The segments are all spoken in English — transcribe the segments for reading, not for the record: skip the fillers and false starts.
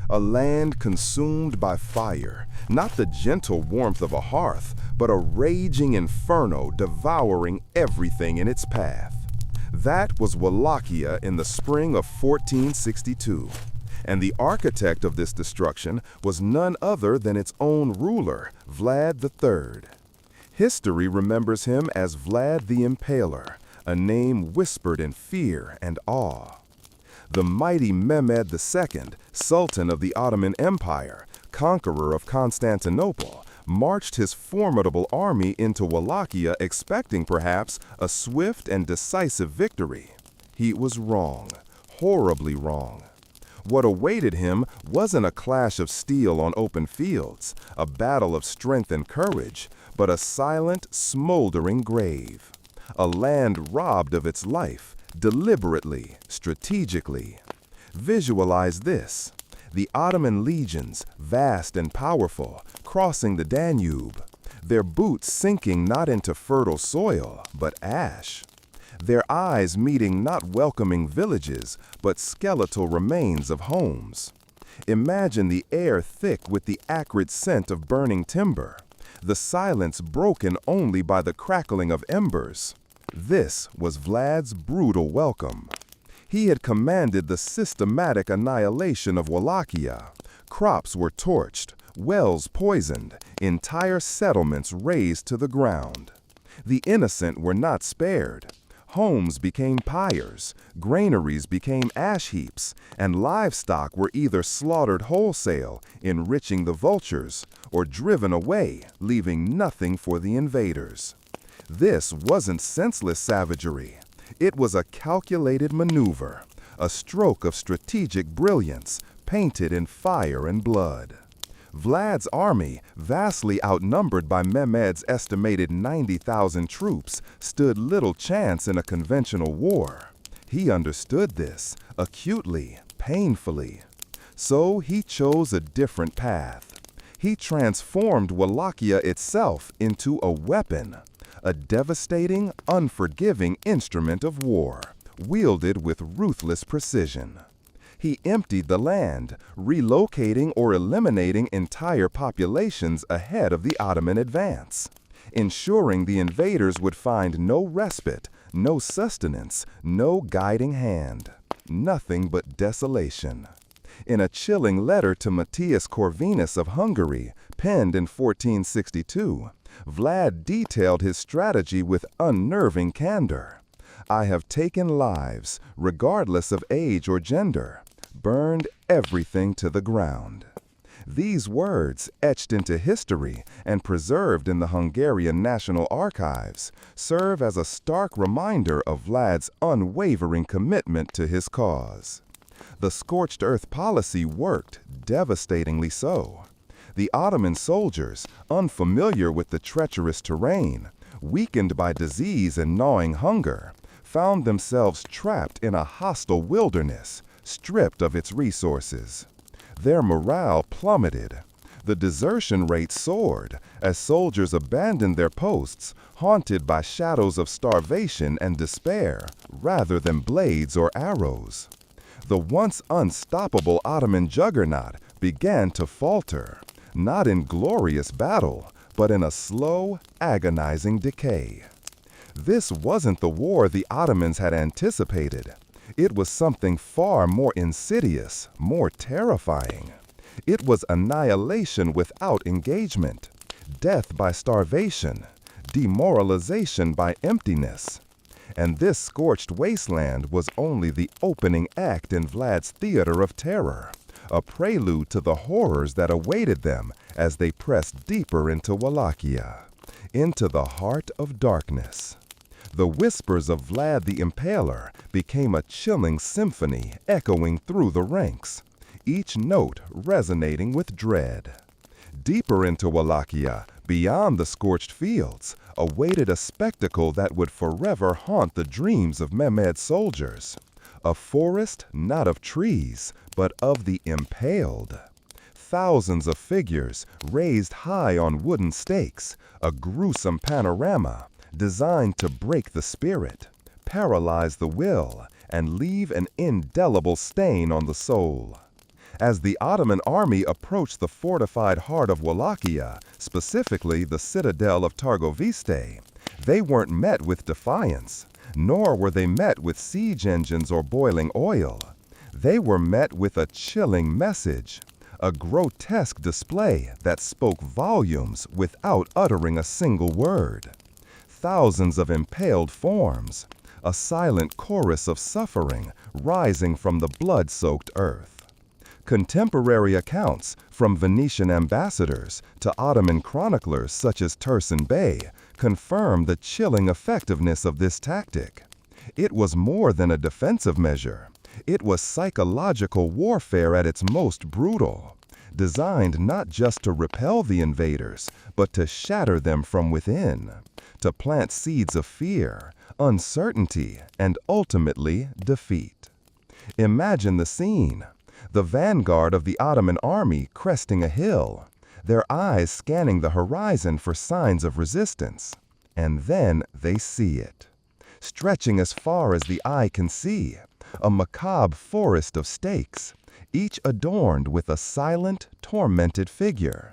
A land consumed by fire, not the gentle warmth of a hearth, but a raging inferno devouring everything in its path. That was Wallachia in the spring of 1462, and the architect of this destruction was none other than its own ruler, Vlad III. History remembers him as Vlad the Impaler, a name whispered in fear and awe. The mighty Mehmed II, Sultan of the Ottoman Empire, conqueror of Constantinople, marched his formidable army into Wallachia expecting perhaps a swift and decisive victory. He was wrong, horribly wrong. What awaited him wasn't a clash of steel on open fields, a battle of strength and courage, but a silent, smoldering grave. A land robbed of its life, deliberately, strategically. Visualize this: the Ottoman legions, vast and powerful, crossing the Danube, their boots sinking not into fertile soil, but ash. Their eyes meeting not welcoming villages, but skeletal remains of homes. Imagine the air thick with the acrid scent of burning timber, the silence broken only by the crackling of embers. This was Vlad's brutal welcome. He had commanded the systematic annihilation of Wallachia. Crops were torched, wells poisoned, entire settlements razed to the ground. The innocent were not spared. Homes became pyres, granaries became ash heaps, and livestock were either slaughtered wholesale, enriching the vultures, or driven away, leaving nothing for the invaders. This wasn't senseless savagery. It was a calculated maneuver, a stroke of strategic brilliance, painted in fire and blood. Vlad's army, vastly outnumbered by Mehmed's estimated 90,000 troops, stood little chance in a conventional war. He understood this, acutely, painfully. So he chose a different path. He transformed Wallachia itself into a weapon, a devastating, unforgiving instrument of war, wielded with ruthless precision. He emptied the land, relocating or eliminating entire populations ahead of the Ottoman advance, ensuring the invaders would find no respite, no sustenance, no guiding hand, nothing but desolation. In a chilling letter to Matthias Corvinus of Hungary, penned in 1462, Vlad detailed his strategy with unnerving candor. "I have taken lives, regardless of age or gender, burned everything to the ground." These words, etched into history and preserved in the Hungarian National Archives, serve as a stark reminder of Vlad's unwavering commitment to his cause. The scorched earth policy worked, devastatingly so. The Ottoman soldiers, unfamiliar with the treacherous terrain, weakened by disease and gnawing hunger, found themselves trapped in a hostile wilderness, stripped of its resources. Their morale plummeted. The desertion rate soared as soldiers abandoned their posts, haunted by shadows of starvation and despair rather than blades or arrows. The once unstoppable Ottoman juggernaut began to falter, not in glorious battle, but in a slow, agonizing decay. This wasn't the war the Ottomans had anticipated. It was something far more insidious, more terrifying. It was annihilation without engagement, death by starvation, demoralization by emptiness. And this scorched wasteland was only the opening act in Vlad's theater of terror, a prelude to the horrors that awaited them as they pressed deeper into Wallachia, into the heart of darkness. The whispers of Vlad the Impaler became a chilling symphony echoing through the ranks, each note resonating with dread. Deeper into Wallachia, beyond the scorched fields, awaited a spectacle that would forever haunt the dreams of Mehmed's soldiers. A forest not of trees, but of the impaled. Thousands of figures raised high on wooden stakes, a gruesome panorama designed to break the spirit, paralyze the will, and leave an indelible stain on the soul. As the Ottoman army approached the fortified heart of Wallachia, specifically the citadel of Targoviste, they weren't met with defiance, nor were they met with siege engines or boiling oil. They were met with a chilling message, a grotesque display that spoke volumes without uttering a single word. Thousands of impaled forms, a silent chorus of suffering rising from the blood-soaked earth. Contemporary accounts, from Venetian ambassadors to Ottoman chroniclers such as Tursun Bey, confirm the chilling effectiveness of this tactic. It was more than a defensive measure. It was psychological warfare at its most brutal, designed not just to repel the invaders, but to shatter them from within, to plant seeds of fear, uncertainty, and ultimately defeat. Imagine the scene. The vanguard of the Ottoman army cresting a hill, their eyes scanning the horizon for signs of resistance. And then they see it. Stretching as far as the eye can see, a macabre forest of stakes, each adorned with a silent, tormented figure.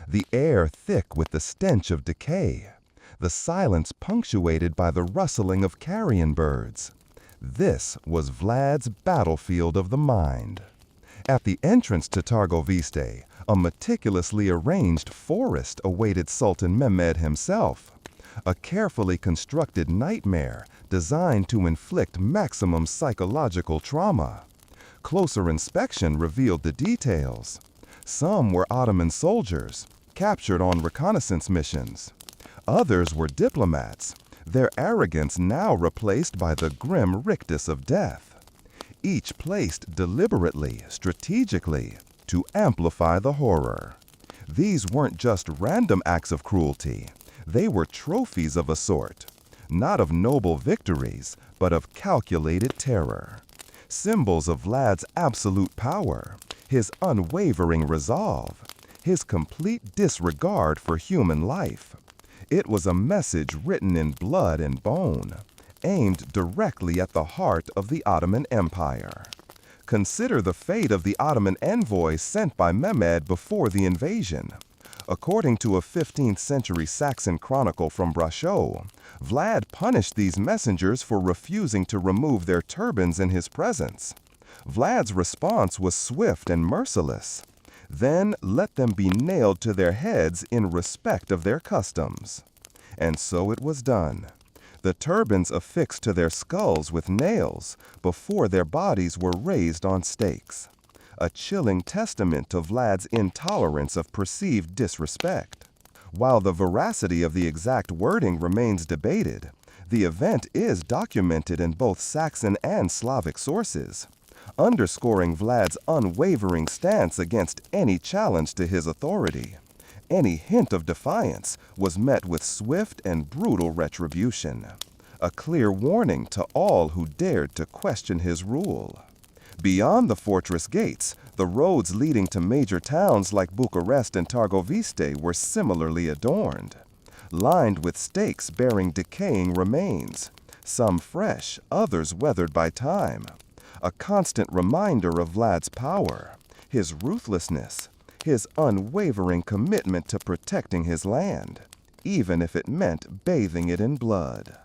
The air thick with the stench of decay, the silence punctuated by the rustling of carrion birds. This was Vlad's battlefield of the mind. At the entrance to Targoviste, a meticulously arranged forest awaited Sultan Mehmed himself, a carefully constructed nightmare designed to inflict maximum psychological trauma. Closer inspection revealed the details. Some were Ottoman soldiers, captured on reconnaissance missions. Others were diplomats, their arrogance now replaced by the grim rictus of death. Each placed deliberately, strategically, to amplify the horror. These weren't just random acts of cruelty. They were trophies of a sort, not of noble victories, but of calculated terror. Symbols of Vlad's absolute power, his unwavering resolve, his complete disregard for human life. It was a message written in blood and bone, aimed directly at the heart of the Ottoman Empire. Consider the fate of the Ottoman envoys sent by Mehmed before the invasion. According to a 15th century Saxon chronicle from Brasov, Vlad punished these messengers for refusing to remove their turbans in his presence. Vlad's response was swift and merciless. Then let them be nailed to their heads in respect of their customs. And so it was done. The turbans affixed to their skulls with nails before their bodies were raised on stakes. A chilling testament to Vlad's intolerance of perceived disrespect. While the veracity of the exact wording remains debated, the event is documented in both Saxon and Slavic sources, underscoring Vlad's unwavering stance against any challenge to his authority. Any hint of defiance was met with swift and brutal retribution, a clear warning to all who dared to question his rule. Beyond the fortress gates, the roads leading to major towns like Bucharest and Targoviste were similarly adorned, lined with stakes bearing decaying remains, some fresh, others weathered by time. A constant reminder of Vlad's power, his ruthlessness, his unwavering commitment to protecting his land, even if it meant bathing it in blood.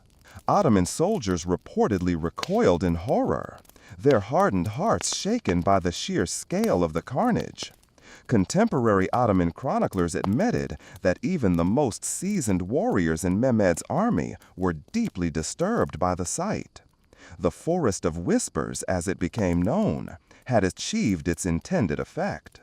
Ottoman soldiers reportedly recoiled in horror, their hardened hearts shaken by the sheer scale of the carnage. Contemporary Ottoman chroniclers admitted that even the most seasoned warriors in Mehmed's army were deeply disturbed by the sight. The Forest of Whispers, as it became known, had achieved its intended effect.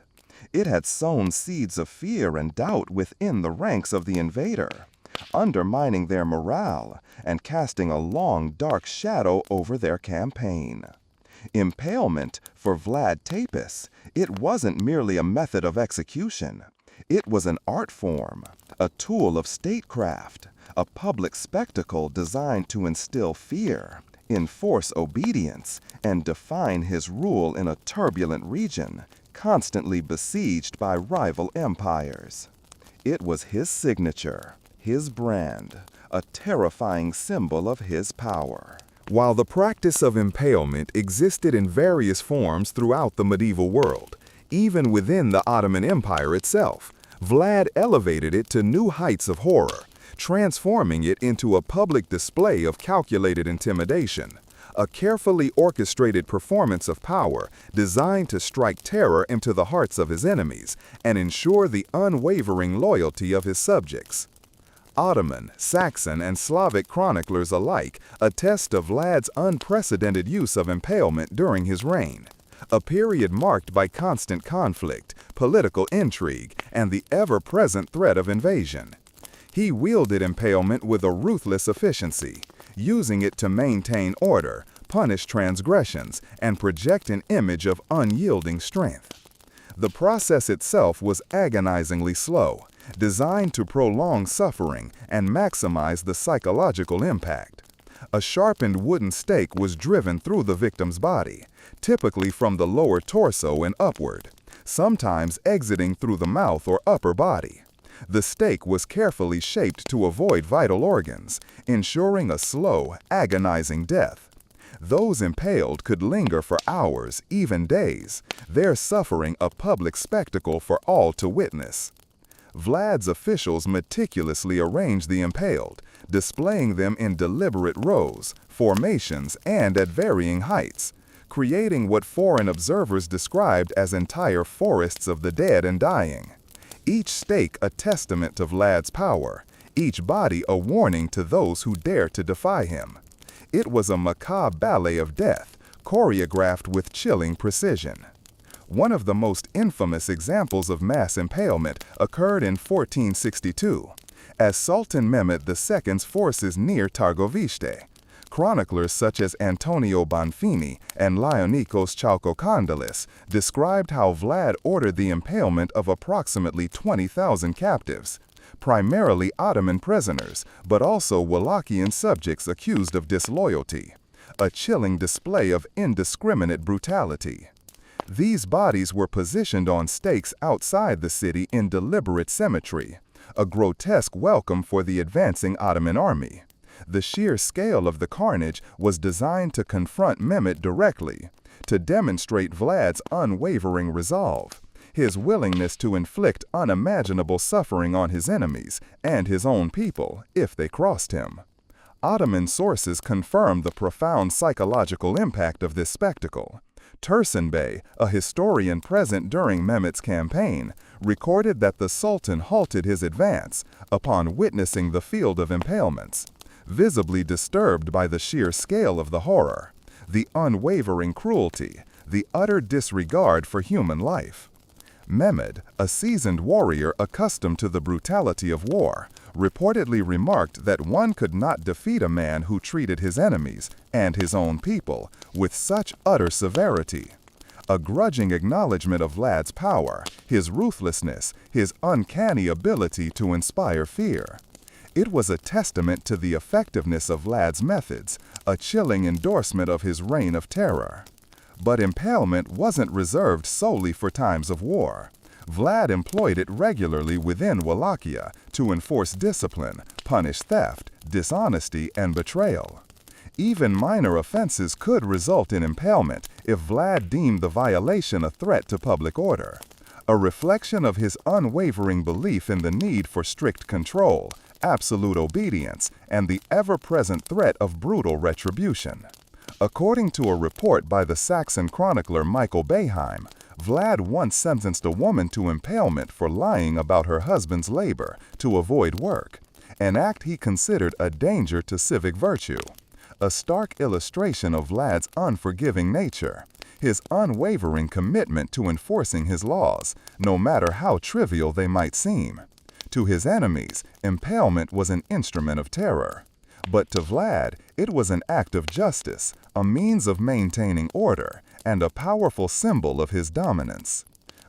It had sown seeds of fear and doubt within the ranks of the invader, undermining their morale and casting a long, dark shadow over their campaign. Impalement, for Vlad Tepes, it wasn't merely a method of execution. It was an art form, a tool of statecraft, a public spectacle designed to instill fear, enforce obedience, and define his rule in a turbulent region, constantly besieged by rival empires. It was his signature, his brand, a terrifying symbol of his power. While the practice of impalement existed in various forms throughout the medieval world, Even within the Ottoman Empire itself, Vlad elevated it to new heights of horror, transforming it into a public display of calculated intimidation, a carefully orchestrated performance of power designed to strike terror into the hearts of his enemies and ensure the unwavering loyalty of his subjects. Ottoman, Saxon, and Slavic chroniclers alike attest to Vlad's unprecedented use of impalement during his reign, a period marked by constant conflict, political intrigue, and the ever-present threat of invasion. He wielded impalement with a ruthless efficiency, using it to maintain order, punish transgressions, and project an image of unyielding strength. The process itself was agonizingly slow, designed to prolong suffering and maximize the psychological impact. A sharpened wooden stake was driven through the victim's body, typically from the lower torso and upward, sometimes exiting through the mouth or upper body. The stake was carefully shaped to avoid vital organs, ensuring a slow, agonizing death. Those impaled could linger for hours, even days, their suffering a public spectacle for all to witness. Vlad's officials meticulously arranged the impaled, displaying them in deliberate rows, formations, and at varying heights, creating what foreign observers described as entire forests of the dead and dying. Each stake a testament to Vlad's power, each body a warning to those who dare to defy him. It was a macabre ballet of death, choreographed with chilling precision. One of the most infamous examples of mass impalement occurred in 1462, as Sultan Mehmed II's forces near Targoviste. Chroniclers such as Antonio Bonfini and Leonikos Chalkokondylis described how Vlad ordered the impalement of approximately 20,000 captives, primarily Ottoman prisoners, but also Wallachian subjects accused of disloyalty, a chilling display of indiscriminate brutality. These bodies were positioned on stakes outside the city in deliberate symmetry, a grotesque welcome for the advancing Ottoman army. The sheer scale of the carnage was designed to confront Mehmed directly, to demonstrate Vlad's unwavering resolve, his willingness to inflict unimaginable suffering on his enemies and his own people if they crossed him. Ottoman sources confirm the profound psychological impact of this spectacle. Tursun Bey, a historian present during Mehmed's campaign, recorded that the Sultan halted his advance upon witnessing the field of impalements, visibly disturbed by the sheer scale of the horror, the unwavering cruelty, the utter disregard for human life. Mehmed, a seasoned warrior accustomed to the brutality of war, reportedly remarked that one could not defeat a man who treated his enemies and his own people with such utter severity. A grudging acknowledgement of Vlad's power, his ruthlessness, his uncanny ability to inspire fear. It was a testament to the effectiveness of Vlad's methods, a chilling endorsement of his reign of terror. But impalement wasn't reserved solely for times of war. Vlad employed it regularly within Wallachia to enforce discipline, punish theft, dishonesty, and betrayal. Even minor offenses could result in impalement if Vlad deemed the violation a threat to public order, a reflection of his unwavering belief in the need for strict control, absolute obedience, and the ever-present threat of brutal retribution. According to a report by the Saxon chronicler Michael Beheim, Vlad once sentenced a woman to impalement for lying about her husband's labor to avoid work, an act he considered a danger to civic virtue. A stark illustration of Vlad's unforgiving nature, his unwavering commitment to enforcing his laws, no matter how trivial they might seem. To his enemies, impalement was an instrument of terror. But to Vlad, it was an act of justice, a means of maintaining order, and a powerful symbol of his dominance.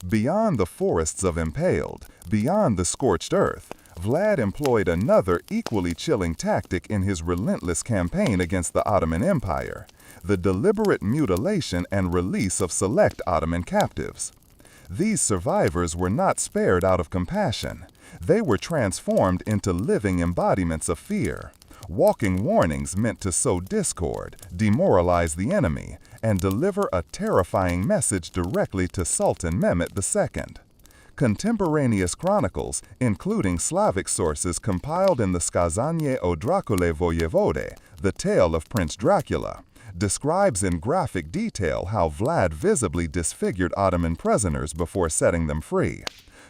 Beyond the forests of impaled, beyond the scorched earth, Vlad employed another equally chilling tactic in his relentless campaign against the Ottoman Empire, the deliberate mutilation and release of select Ottoman captives. These survivors were not spared out of compassion. They were transformed into living embodiments of fear. walking warnings meant to sow discord, demoralize the enemy, and deliver a terrifying message directly to Sultan Mehmet II. Contemporaneous chronicles, including Slavic sources compiled in the Skazanie o Dracule Vojevode, the tale of Prince Dracula, describes in graphic detail how Vlad visibly disfigured Ottoman prisoners before setting them free,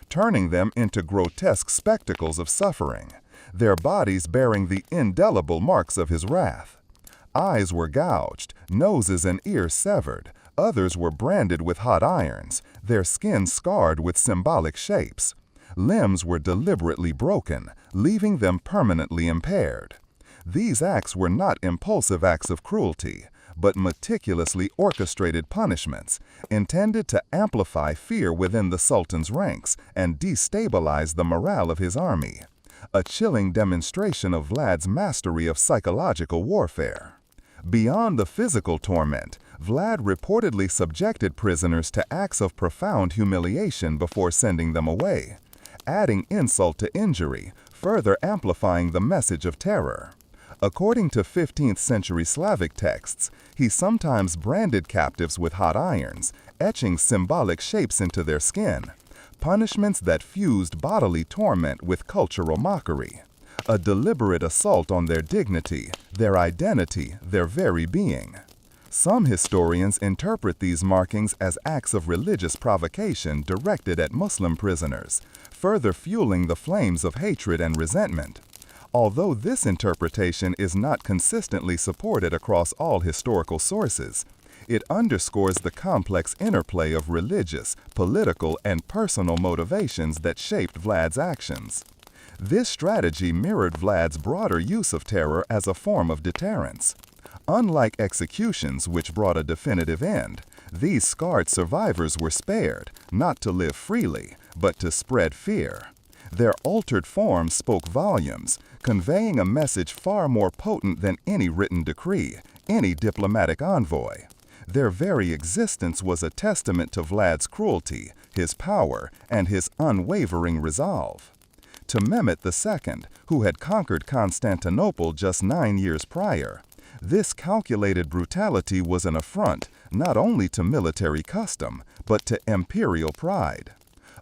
turning them into grotesque spectacles of suffering, their bodies bearing the indelible marks of his wrath. Eyes were gouged, noses and ears severed, others were branded with hot irons, their skin scarred with symbolic shapes. Limbs were deliberately broken, leaving them permanently impaired. These acts were not impulsive acts of cruelty, but meticulously orchestrated punishments intended to amplify fear within the Sultan's ranks and destabilize the morale of his army. A chilling demonstration of Vlad's mastery of psychological warfare. Beyond the physical torment, Vlad reportedly subjected prisoners to acts of profound humiliation before sending them away, adding insult to injury, further amplifying the message of terror. According to 15th century Slavic texts, he sometimes branded captives with hot irons, etching symbolic shapes into their skin, punishments that fused bodily torment with cultural mockery. A deliberate assault on their dignity, their identity, their very being. Some historians interpret these markings as acts of religious provocation directed at Muslim prisoners, further fueling the flames of hatred and resentment. Although this interpretation is not consistently supported across all historical sources, it underscores the complex interplay of religious, political, and personal motivations that shaped Vlad's actions. This strategy mirrored Vlad's broader use of terror as a form of deterrence. Unlike executions which brought a definitive end, these scarred survivors were spared, not to live freely, but to spread fear. Their altered forms spoke volumes, conveying a message far more potent than any written decree, any diplomatic envoy. Their very existence was a testament to Vlad's cruelty, his power, and his unwavering resolve. To Mehmet II, who had conquered Constantinople just 9 years prior, this calculated brutality was an affront not only to military custom, but to imperial pride.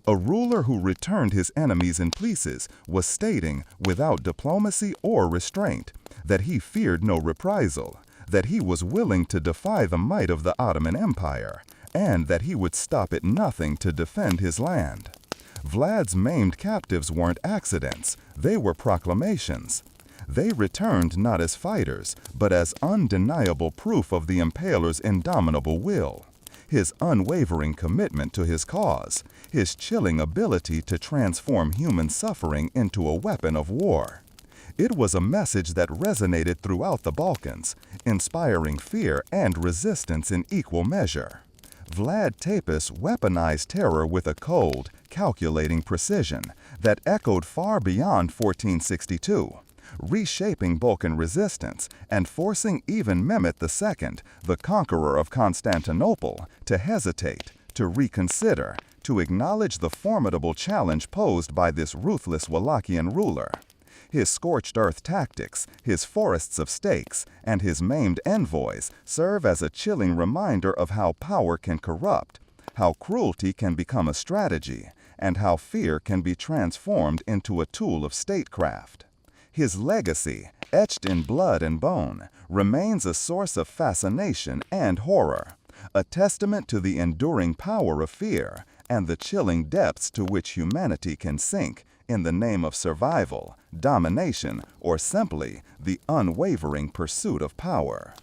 A ruler who returned his enemies in pieces was stating, without diplomacy or restraint, that he feared no reprisal, that he was willing to defy the might of the Ottoman Empire, and that he would stop at nothing to defend his land. Vlad's maimed captives weren't accidents, they were proclamations. They returned not as fighters, but as undeniable proof of the Impaler's indomitable will, his unwavering commitment to his cause, his chilling ability to transform human suffering into a weapon of war. It was a message that resonated throughout the Balkans, inspiring fear and resistance in equal measure. Vlad Tepes weaponized terror with a cold, calculating precision that echoed far beyond 1462, reshaping Balkan resistance and forcing even Mehmet II, the conqueror of Constantinople, to hesitate, to reconsider, to acknowledge the formidable challenge posed by this ruthless Wallachian ruler. His scorched earth tactics, his forests of stakes, and his maimed envoys serve as a chilling reminder of how power can corrupt, how cruelty can become a strategy, and how fear can be transformed into a tool of statecraft. His legacy, etched in blood and bone, remains a source of fascination and horror, a testament to the enduring power of fear and the chilling depths to which humanity can sink in the name of survival, domination, or simply the unwavering pursuit of power.